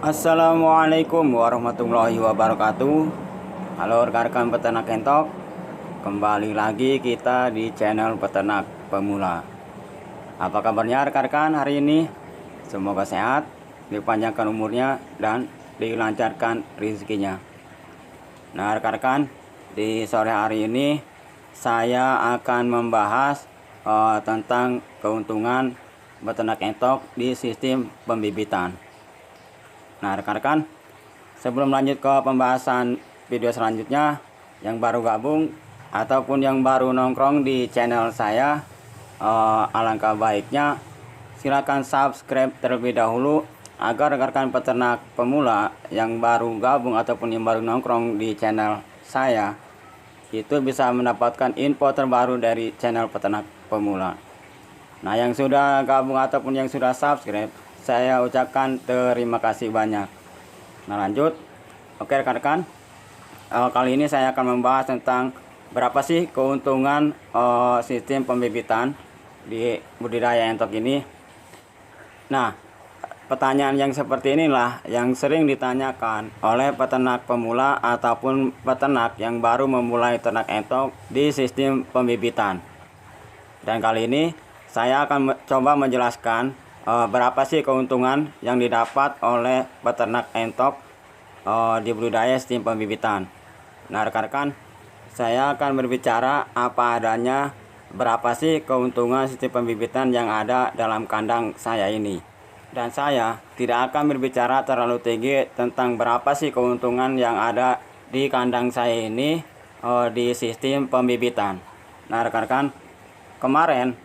Assalamualaikum warahmatullahi wabarakatuh. Halo rekan-rekan peternak entok, kembali lagi kita di channel peternak pemula. Apa kabarnya rekan-rekan hari ini? Semoga sehat, dipanjangkan umurnya, dan dilancarkan rezekinya. Nah rekan-rekan, di sore hari ini saya akan membahas tentang keuntungan peternak entok di sistem pembibitan. Nah rekan-rekan, sebelum lanjut ke pembahasan video selanjutnya, yang baru gabung ataupun yang baru nongkrong di channel saya, alangkah baiknya silakan subscribe terlebih dahulu agar rekan-rekan peternak pemula yang baru gabung ataupun yang baru nongkrong di channel saya itu bisa mendapatkan info terbaru dari channel peternak pemula. Nah yang sudah gabung ataupun yang sudah subscribe, saya ucapkan terima kasih banyak. Nah lanjut. Oke rekan-rekan, kali ini saya akan membahas tentang berapa sih keuntungan sistem pembibitan di budidaya entok ini. Nah pertanyaan yang seperti inilah yang sering ditanyakan oleh peternak pemula ataupun peternak yang baru memulai ternak entok di sistem pembibitan. Dan kali ini saya akan coba menjelaskan berapa sih keuntungan yang didapat oleh peternak entok di budidaya sistem pembibitan. Nah rekan-rekan, saya akan berbicara apa adanya berapa sih keuntungan sistem pembibitan yang ada dalam kandang saya ini. Dan saya tidak akan berbicara terlalu tinggi tentang berapa sih keuntungan yang ada di kandang saya ini di sistem pembibitan. Nah rekan-rekan, kemarin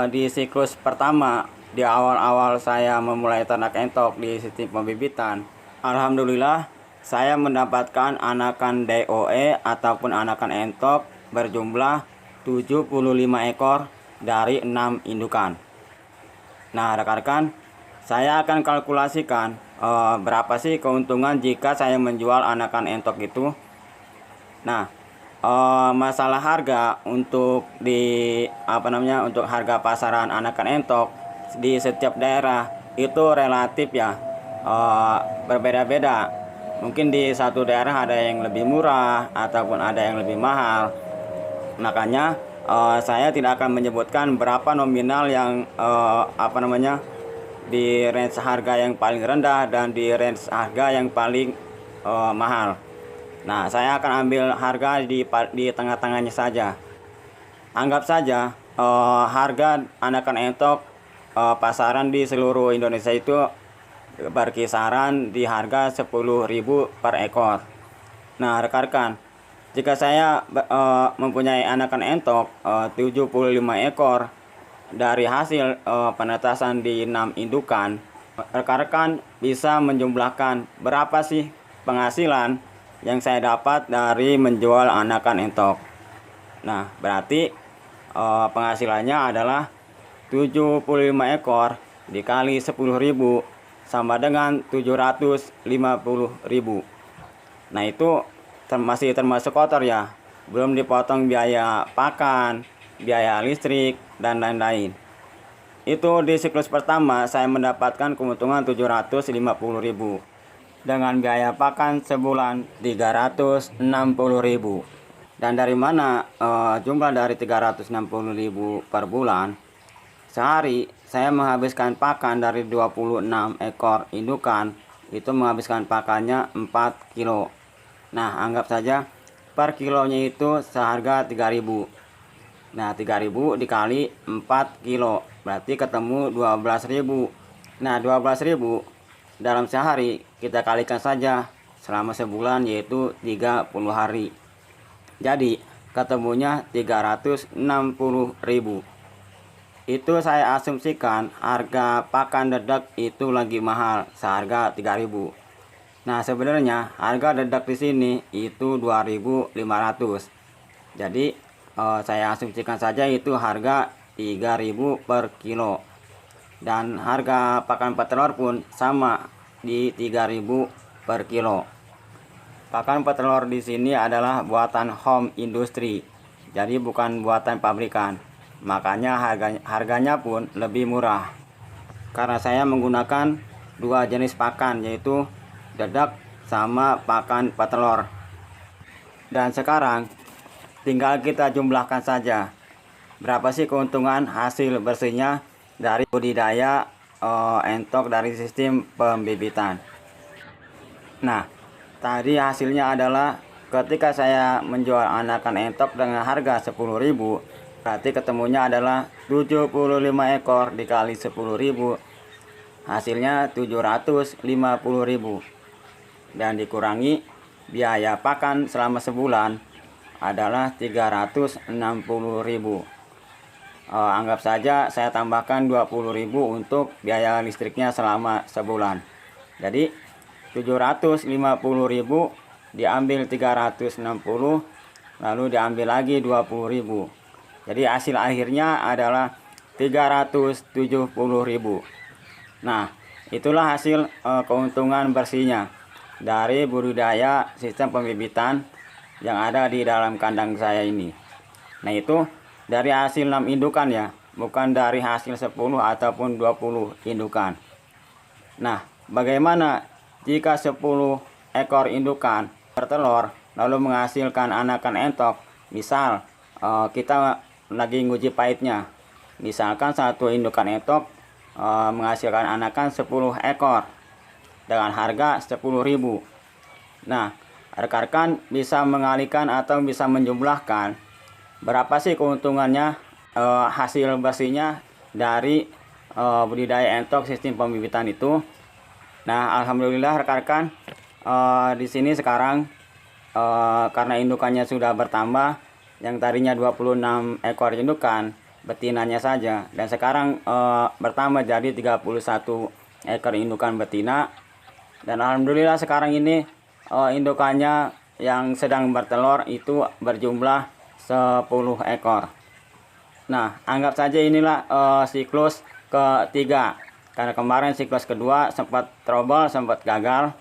di siklus pertama, di awal-awal saya memulai ternak entok di sistem pembibitan, alhamdulillah saya mendapatkan anakan DOE ataupun anakan entok berjumlah 75 ekor dari 6 indukan. Nah rekan-rekan, saya akan kalkulasikan berapa sih keuntungan jika saya menjual anakan entok itu. Nah masalah harga untuk untuk harga pasaran anakan entok di setiap daerah itu relatif ya, berbeda-beda. Mungkin di satu daerah ada yang lebih murah ataupun ada yang lebih mahal. Makanya saya tidak akan menyebutkan berapa nominal yang di range harga yang paling rendah dan di range harga yang paling mahal. Nah saya akan ambil harga di tengah-tengahnya saja. Anggap saja harga anakan entok pasaran di seluruh Indonesia itu berkisaran di harga 10.000 per ekor. Nah rekan-rekan, jika saya mempunyai anakan entok 75 ekor dari hasil penetasan di 6 indukan, rekan-rekan bisa menjumlahkan berapa sih penghasilan yang saya dapat dari menjual anakan entok. Nah berarti penghasilannya adalah 75 ekor dikali 10.000 sama dengan 750.000. Nah itu masih termasuk kotor ya, belum dipotong biaya pakan, biaya listrik, dan lain-lain. Itu di siklus pertama saya mendapatkan keuntungan 750.000 dengan biaya pakan sebulan 360.000. Dan dari mana jumlah dari 360.000 per bulan? Sehari saya menghabiskan pakan dari 26 ekor indukan, itu menghabiskan pakannya 4 kilo. Nah anggap saja per kilonya itu seharga 3.000. Nah 3.000 dikali 4 kilo berarti ketemu 12.000. Nah 12.000 dalam sehari kita kalikan saja selama sebulan, yaitu 30 hari. Jadi ketemunya 360.000. Itu saya asumsikan harga pakan dedek itu lagi mahal, seharga 3.000. Nah sebenarnya harga dedek di sini itu 2.500. Jadi saya asumsikan saja itu harga 3.000 per kilo. Dan harga pakan petelur pun sama di 3.000 per kilo. Pakan petelur di sini adalah buatan home industry, jadi bukan buatan pabrikan. Makanya harganya pun lebih murah. Karena saya menggunakan dua jenis pakan, yaitu dedak sama pakan petelur. Dan sekarang tinggal kita jumlahkan saja berapa sih keuntungan hasil bersihnya dari budidaya entok dari sistem pembibitan. Nah, tadi hasilnya adalah ketika saya menjual anakan entok dengan harga 10.000, berarti ketemunya adalah 75 ekor dikali 10.000, hasilnya 750.000, dan dikurangi biaya pakan selama sebulan adalah 360.000. Anggap saja saya tambahkan 20.000 untuk biaya listriknya selama sebulan. Jadi 750.000 diambil 360, lalu diambil lagi 20.000. Jadi hasil akhirnya adalah 370.000. Nah, itulah hasil keuntungan bersihnya dari budidaya sistem pembibitan yang ada di dalam kandang saya ini. Nah, itu dari hasil 6 indukan ya, bukan dari hasil 10 ataupun 20 indukan. Nah, bagaimana jika 10 ekor indukan bertelur lalu menghasilkan anakan entok? Misal kita lagi nguji pahitnya, misalkan satu indukan entok menghasilkan anakan 10 ekor dengan harga 10.000. Nah, rekan-rekan bisa mengalihkan atau bisa menjumlahkan berapa sih keuntungannya hasil bersihnya dari budidaya entok sistem pembibitan itu. Nah, alhamdulillah rekan-rekan, di sini sekarang karena indukannya sudah bertambah, yang tadinya 26 ekor indukan betinanya saja, dan sekarang bertambah jadi 31 ekor indukan betina. Dan alhamdulillah sekarang ini indukannya yang sedang bertelur itu berjumlah 10 ekor. Nah, anggap saja inilah siklus ketiga, karena kemarin siklus kedua sempat trouble, sempat gagal.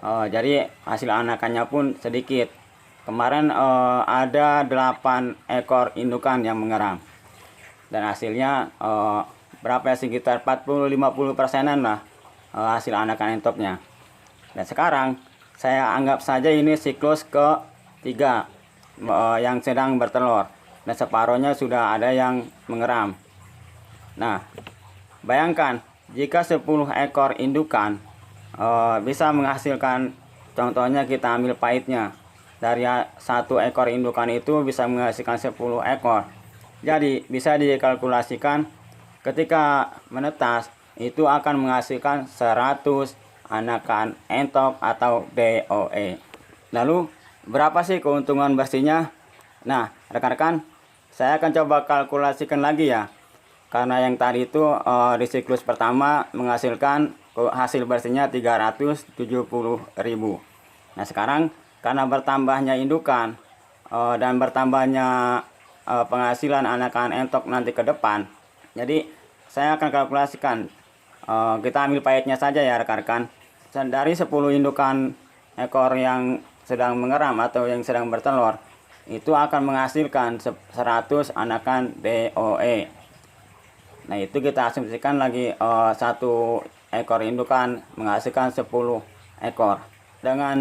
Jadi hasil anakannya pun sedikit. Kemarin ada 8 ekor indukan yang mengeram, dan hasilnya berapa ya, sekitar 40-50%an lah hasil anakan entoknya. Dan sekarang saya anggap saja ini siklus ketiga yang sedang bertelur, dan separuhnya sudah ada yang mengeram. Nah, bayangkan jika 10 ekor indukan bisa menghasilkan, contohnya kita ambil pahitnya, dari satu ekor indukan itu bisa menghasilkan 10 ekor. Jadi bisa dikalkulasikan ketika menetas itu akan menghasilkan 100 anakan entok atau DOE. Lalu berapa sih keuntungan bersihnya? Nah, rekan-rekan, saya akan coba kalkulasikan lagi ya. Karena yang tadi itu di siklus pertama menghasilkan hasil bersihnya 370.000. Nah, sekarang karena bertambahnya indukan dan bertambahnya penghasilan anakan entok nanti ke depan, jadi saya akan kalkulasikan, kita ambil pahitnya saja ya rekan-rekan. Dari 10 indukan ekor yang sedang mengeram atau yang sedang bertelur, itu akan menghasilkan 100 anakan DOE. Nah, itu kita asumsikan lagi satu ekor indukan menghasilkan 10 ekor. Dengan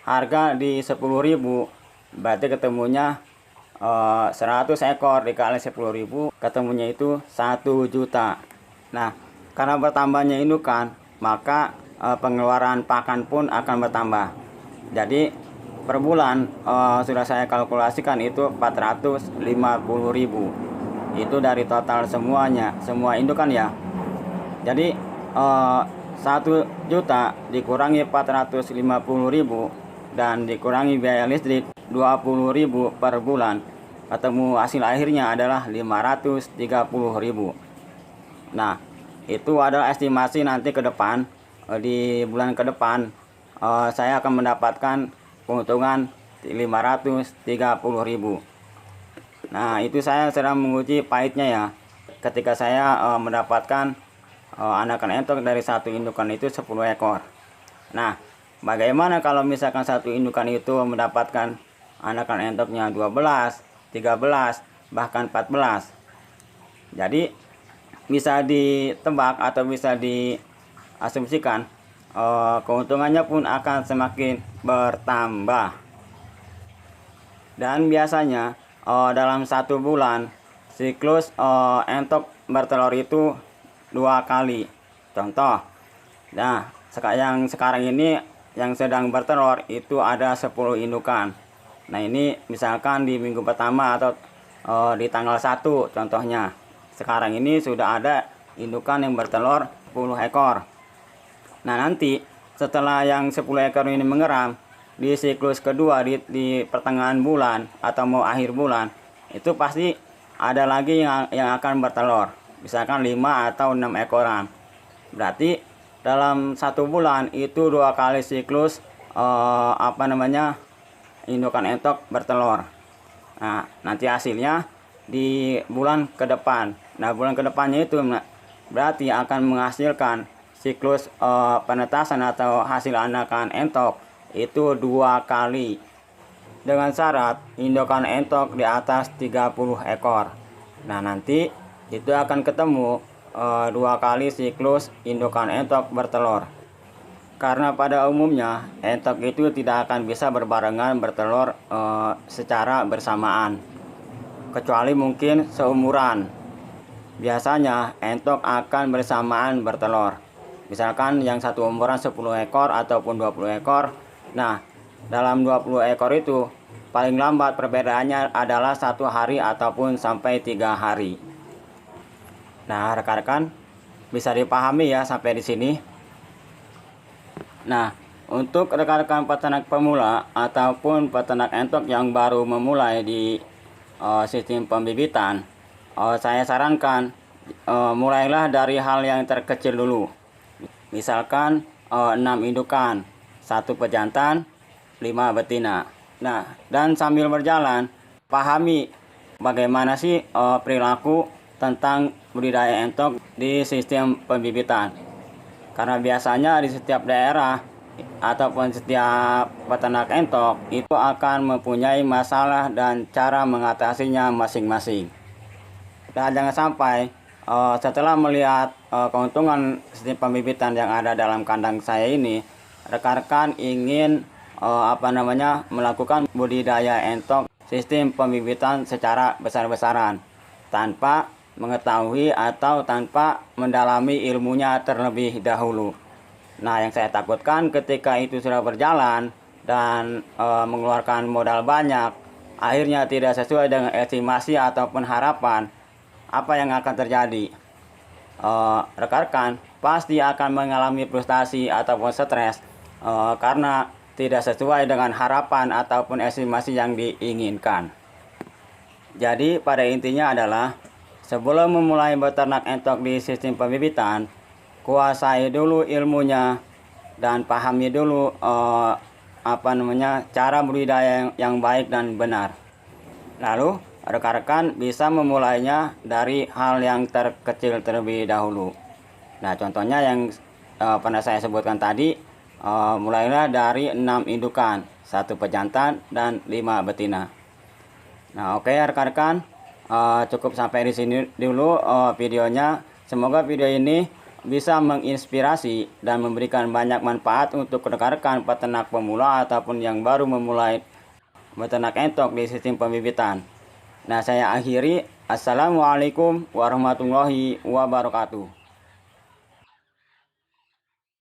harga di 10.000, berarti ketemunya 100 ekor dikali 10.000, ketemunya itu 1 juta. Nah, karena bertambahnya indukan, maka pengeluaran pakan pun akan bertambah. Jadi per bulan sudah saya kalkulasikan itu 450.000. Itu dari total semuanya, semua indukan ya. Jadi 1 juta dikurangi 450.000 dan dikurangi biaya listrik 20.000 per bulan, ketemu hasil akhirnya adalah 530.000. Nah, itu adalah estimasi nanti ke depan, di bulan ke depan saya akan mendapatkan keuntungan 530.000. Nah, itu saya sedang menguji pahitnya ya. Ketika saya mendapatkan anakan entok dari satu indukan itu 10 ekor. Nah, bagaimana kalau misalkan satu indukan itu mendapatkan anakan entoknya 12, 13, bahkan 14. Jadi bisa ditebak atau bisa asumsikan keuntungannya pun akan semakin bertambah. Dan biasanya dalam 1 bulan siklus entok bertelur itu 2 kali. Contoh, nah yang sekarang ini yang sedang bertelur itu ada 10 indukan. Nah ini misalkan di minggu pertama atau di tanggal 1 contohnya. Sekarang ini sudah ada indukan yang bertelur 10 ekor. Nah nanti setelah yang 10 ekor ini mengeram, di siklus kedua di pertengahan bulan atau mau akhir bulan, itu pasti ada lagi yang akan bertelur. Misalkan 5 atau 6 ekoran. Berarti dalam 1 bulan itu 2 kali siklus indukan entok bertelur. Nah nanti hasilnya di bulan ke depan. Nah bulan kedepannya itu berarti akan menghasilkan siklus penetasan atau hasil anakan entok itu 2 kali, dengan syarat indukan entok di atas 30 ekor. Nah nanti itu akan ketemu 2 kali siklus indukan entok bertelur. Karena pada umumnya entok itu tidak akan bisa berbarengan bertelur secara bersamaan, kecuali mungkin seumuran. Biasanya entok akan bersamaan bertelur. Misalkan yang satu umuran 10 ekor ataupun 20 ekor. Nah dalam 20 ekor itu paling lambat perbedaannya adalah 1 hari ataupun sampai 3 hari. Nah rekan-rekan bisa dipahami ya sampai di sini. Nah untuk rekan-rekan peternak pemula ataupun peternak entok yang baru memulai di sistem pembibitan, saya sarankan mulailah dari hal yang terkecil dulu. Misalkan 6 indukan, 1 pejantan, 5 betina. Nah dan sambil berjalan pahami bagaimana sih perilaku tentang budidaya entok di sistem pembibitan. Karena biasanya di setiap daerah ataupun setiap peternak entok itu akan mempunyai masalah dan cara mengatasinya masing-masing. Dan jangan sampai setelah melihat keuntungan sistem pembibitan yang ada dalam kandang saya ini, rekan-rekan ingin melakukan budidaya entok sistem pembibitan secara besar-besaran tanpa mengetahui atau tanpa mendalami ilmunya terlebih dahulu. Nah yang saya takutkan ketika itu sudah berjalan dan mengeluarkan modal banyak, akhirnya tidak sesuai dengan estimasi ataupun harapan, apa yang akan terjadi? Rekan-rekan pasti akan mengalami frustasi ataupun stres karena tidak sesuai dengan harapan ataupun estimasi yang diinginkan. Jadi pada intinya adalah sebelum memulai beternak entok di sistem pembibitan, kuasai dulu ilmunya dan pahami dulu cara budidaya yang baik dan benar. Lalu rekan-rekan bisa memulainya dari hal yang terkecil terlebih dahulu. Nah contohnya yang pernah saya sebutkan tadi, mulailah dari 6 indukan, 1 pejantan dan 5 betina. Nah oke rekan-rekan, cukup sampai di sini dulu videonya. Semoga video ini bisa menginspirasi dan memberikan banyak manfaat untuk rekan-rekan peternak pemula ataupun yang baru memulai beternak entok di sistem pembibitan. Nah saya akhiri, assalamualaikum warahmatullahi wabarakatuh.